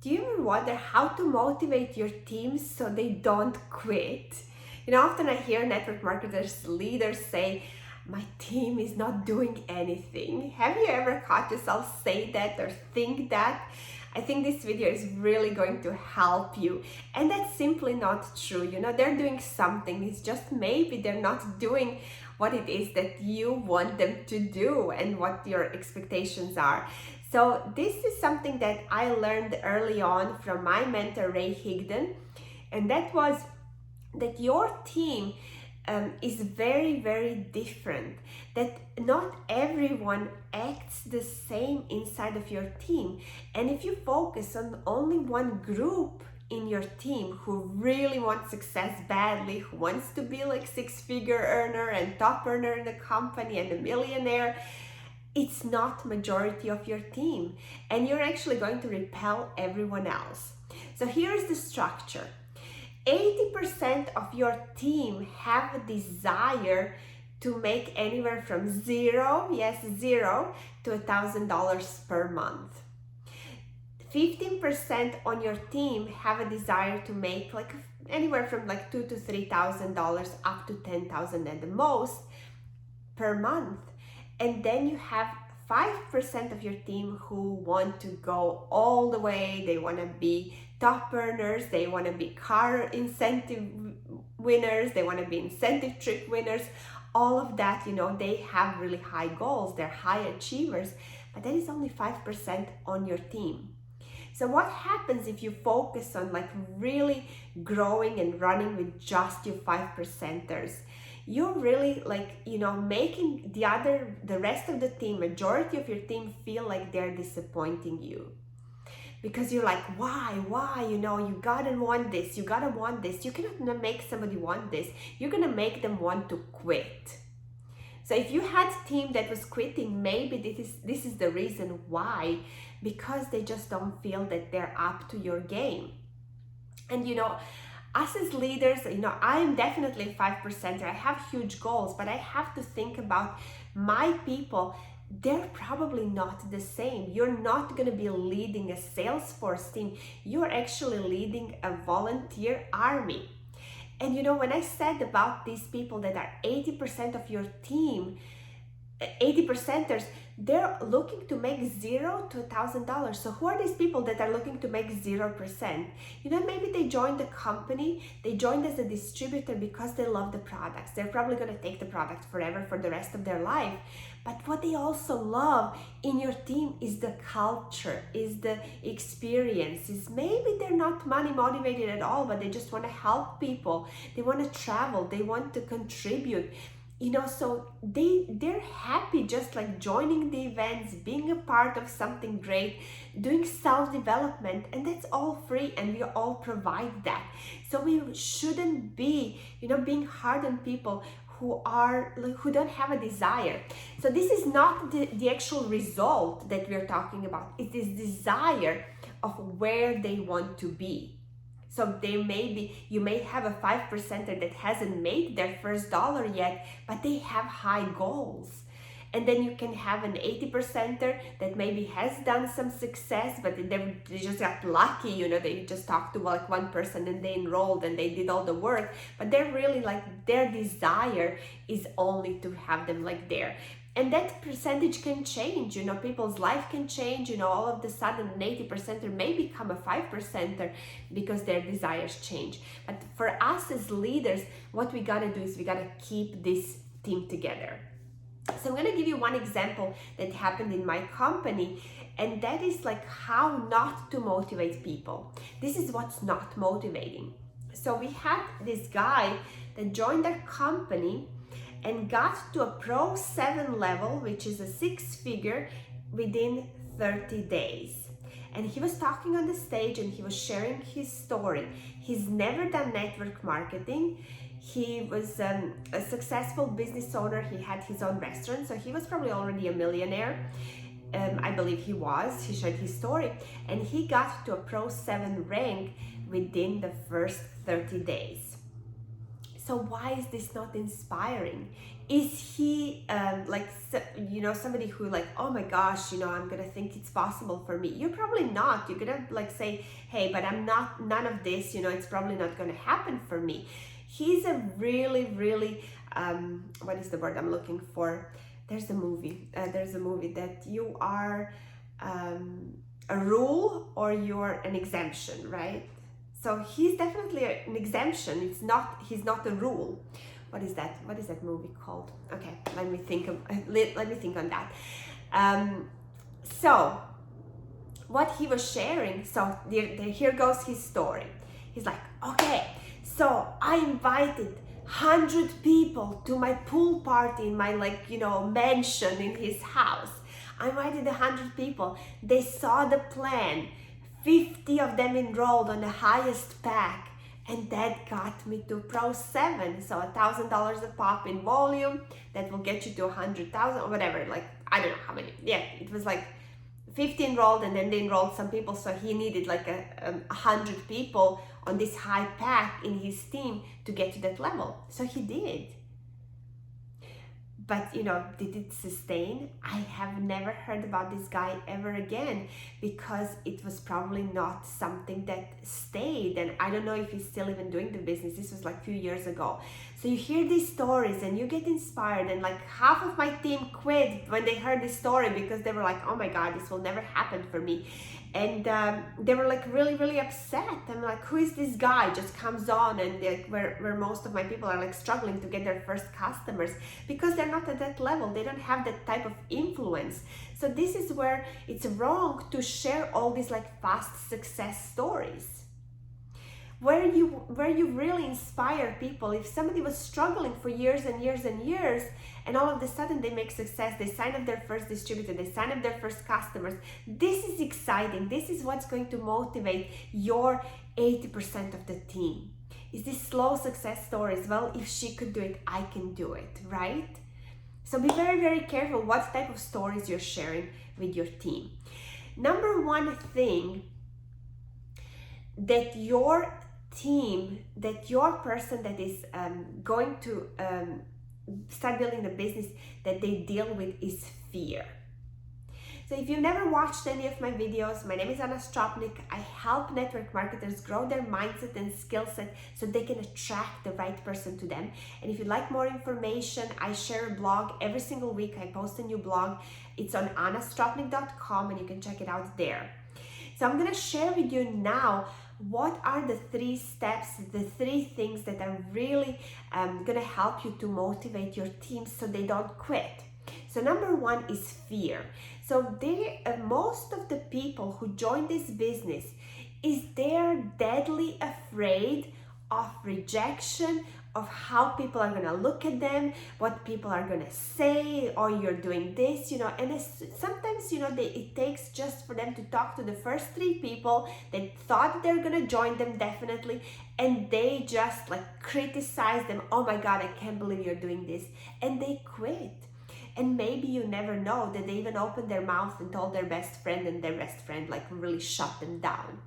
Do you ever wonder how to motivate your teams so they don't quit? Often I hear network marketers, leaders say, my team is not doing anything. Have you ever caught yourself say that or think that? I think this video is really going to help you. And that's simply not true. They're doing something. It's just maybe they're not doing what it is that you want them to do and what your expectations are. So this is something that I learned early on from my mentor, Ray Higdon. And that was that your team is very, very different, that not everyone acts the same inside of your team. And if you focus on only one group in your team who really wants success badly, who wants to be like six-figure earner and top earner in the company and a millionaire, it's not majority of your team, and you're actually going to repel everyone else. So here's the structure. 80% of your team have a desire to make anywhere from zero to $1,000 per month. 15% on your team have a desire to make like anywhere from like $2,000 to $3,000 up to $10,000 at the most per month. And then you have 5% of your team who want to go all the way. They want to be top earners, they want to be car incentive winners, they want to be incentive trip winners, all of that. They have really high goals, they're high achievers, but that is only 5% on your team. So what happens if you focus on like really growing and running with just your 5%ers? You're really making the rest of the team, majority of your team, feel like they're disappointing you. Because you're like, why, you gotta want this, you gotta want this. You cannot make somebody want this. You're gonna make them want to quit. So if you had a team that was quitting, maybe this is the reason why, because they just don't feel that they're up to your game. And us as leaders, I am definitely a 5%er. I have huge goals, but I have to think about my people. They're probably not the same. You're not going to be leading a Salesforce team. You're actually leading a volunteer army. And when I said about these people that are 80% of your team, 80%ers, they're looking to make $0 to $1,000. So who are these people that are looking to make 0%? Maybe they joined the company, they joined as a distributor because they love the products. They're probably going to take the product forever for the rest of their life. But what they also love in your team is the culture, is the experiences. Maybe they're not money motivated at all, but they just want to help people. They want to travel, they want to contribute. So they're happy just like joining the events, being a part of something great, doing self-development, and that's all free, and we all provide that. So we shouldn't be, being hard on people who don't have a desire. So this is not the actual result that we're talking about. It is desire of where they want to be. So you may have a 5%er that hasn't made their first dollar yet, but they have high goals. And then you can have an 80%er that maybe has done some success, but they just got lucky, they just talked to like one person and they enrolled and they did all the work, but they're really like, their desire is only to have them like there. And that percentage can change, people's life can change, all of a sudden an 80%er may become a 5%er because their desires change. But for us as leaders, what we gotta do is we gotta keep this team together. So I'm gonna give you one example that happened in my company, and that is like how not to motivate people. This is what's not motivating. So we had this guy that joined our company and got to a Pro 7 level, which is a 6-figure, within 30 days. And he was talking on the stage and he was sharing his story. He's never done network marketing. He was a successful business owner. He had his own restaurant, so he was probably already a millionaire. I believe he was. He shared his story. And he got to a Pro 7 rank within the first 30 days. So why is this not inspiring? Is he somebody who like, oh my gosh, I'm gonna think it's possible for me? You're probably not. You're gonna like say, hey, but I'm not, none of this, it's probably not gonna happen for me. He's a really, really, what is the word I'm looking for? There's a movie that you are a rule or you're an exemption, right? So he's definitely an exemption. He's not a rule. What is that movie called? Okay, let me think on that. So what he was sharing, so here goes his story. He's like, okay, so I invited 100 people to my pool party in my mansion in his house. I invited 100 people. They saw the plan. 50 of them enrolled on the highest pack, and that got me to Pro 7. So $1,000 a pop in volume, that will get you to 100,000 or whatever. Like, I don't know how many. Yeah, it was like 50 enrolled, and then they enrolled some people. So he needed like 100 people on this high pack in his team to get to that level. So he did. But did it sustain? I have never heard about this guy ever again, because it was probably not something that stayed. And I don't know if he's still even doing the business. This was like a few years ago. So you hear these stories and you get inspired, and like half of my team quit when they heard this story, because they were like, oh my God, this will never happen for me. And they were like really, really upset. I'm like, who is this guy? Just comes on, and where most of my people are like struggling to get their first customers, because they're not at that level. They don't have that type of influence. So this is where it's wrong to share all these like fast success stories. Where you really inspire people. If somebody was struggling for years and years and years, and all of a sudden they make success, they sign up their first distributor, they sign up their first customers, this is exciting. This is what's going to motivate your 80% of the team. Is this slow success stories? Well, if she could do it, I can do it, right? So be very, very careful what type of stories you're sharing with your team. Number one thing that your team, that your person that is going to start building the business, that they deal with, is fear. So if you've never watched any of my videos, my name is Anna Stropnik. I help network marketers grow their mindset and skill set so they can attract the right person to them. And if you'd like more information, I share a blog every single week. I post a new blog. It's on annastropnik.com, and you can check it out there. So I'm going to share with you now what are the 3 steps, the 3 things that are really going to help you to motivate your team so they don't quit. So number 1 is fear. So most of the people who join this business, they're deadly afraid of rejection, of how people are going to look at them, what people are going to say, or you're doing this, and sometimes, it takes just for them to talk to the first 3 people that thought they're going to join them definitely, and they just like criticize them. Oh my God, I can't believe you're doing this. And they quit. And maybe you never know that they even opened their mouth and told their best friend, and their best friend like really shut them down.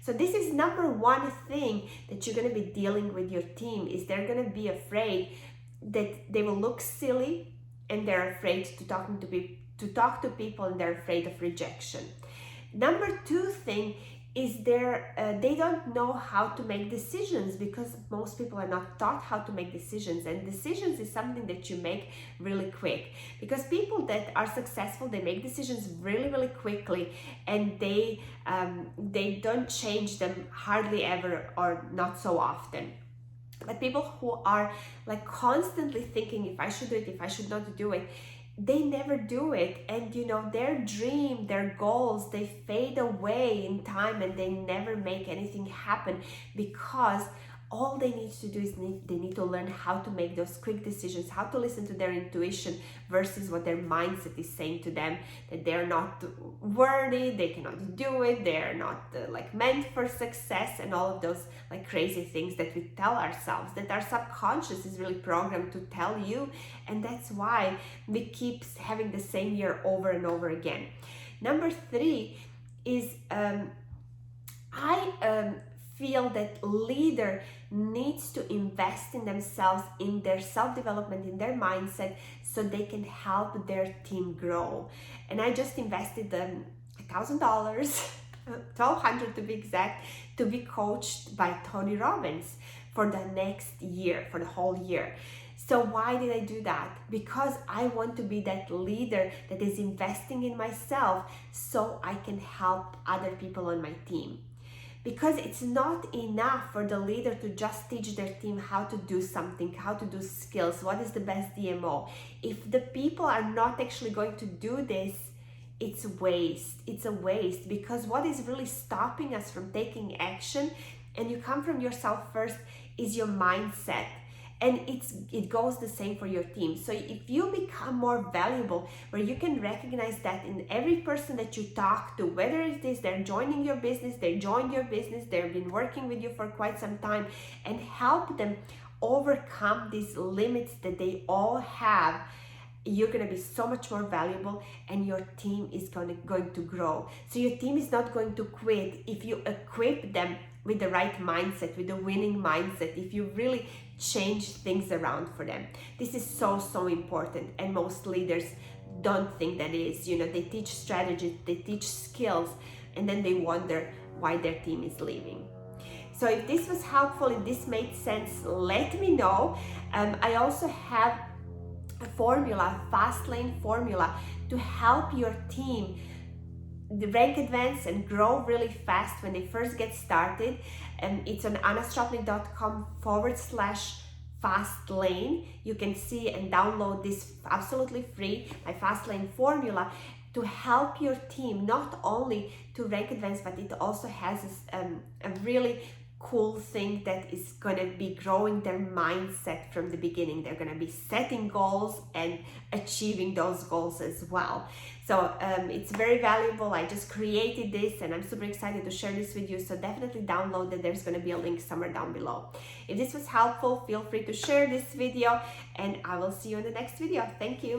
So this is number 1 thing that you're going to be dealing with your team, is they're going to be afraid that they will look silly, and they're afraid to talk to people, and they're afraid of rejection. Number 2 thing is they don't know how to make decisions, because most people are not taught how to make decisions, and decisions is something that you make really quick, because people that are successful, they make decisions really, really quickly, and they don't change them hardly ever, or not so often. But people who are like constantly thinking, if I should do it, if I should not do it, they never do it. And their dream, their goals, they fade away in time, and they never make anything happen, because all they need to do is they need to learn how to make those quick decisions, how to listen to their intuition versus what their mindset is saying to them, that they're not worthy, they cannot do it, they're not meant for success, and all of those like crazy things that we tell ourselves, that our subconscious is really programmed to tell you. And that's why we keep having the same year over and over again. Number 3 is I feel that leader needs to invest in themselves, in their self-development, in their mindset, so they can help their team grow. And I just invested $1,000, $1,200 to be exact, to be coached by Tony Robbins for the next year, for the whole year. So why did I do that? Because I want to be that leader that is investing in myself so I can help other people on my team. Because it's not enough for the leader to just teach their team how to do something, how to do skills, what is the best DMO. If the people are not actually going to do this, it's waste. It's a waste, because what is really stopping us from taking action, and you come from yourself first, is your mindset. And it goes the same for your team. So if you become more valuable, where you can recognize that in every person that you talk to, whether it is they're joining your business, they joined your business, they've been working with you for quite some time, and help them overcome these limits that they all have, you're going to be so much more valuable, and your team is going to grow. So your team is not going to quit if you equip them with the right mindset, with the winning mindset, if you really change things around for them. This is so important, and most leaders don't think that is. They teach strategies, they teach skills, and then they wonder why their team is leaving. So if this was helpful, if this made sense, let me know. I also have a formula, fast lane formula, to help your team rank, advance, and grow really fast when they first get started. It's on annastropnik.com/fast lane. You can see and download this absolutely free, my fast lane formula, to help your team not only to rank, advance, but it also has this, a really cool thing that is going to be growing their mindset from the beginning. They're going to be setting goals and achieving those goals as well. So it's very valuable. I just created this, and I'm super excited to share this with you. So definitely download it. There's going to be a link somewhere down below. If this was helpful, feel free to share this video, and I will see you in the next video. Thank you.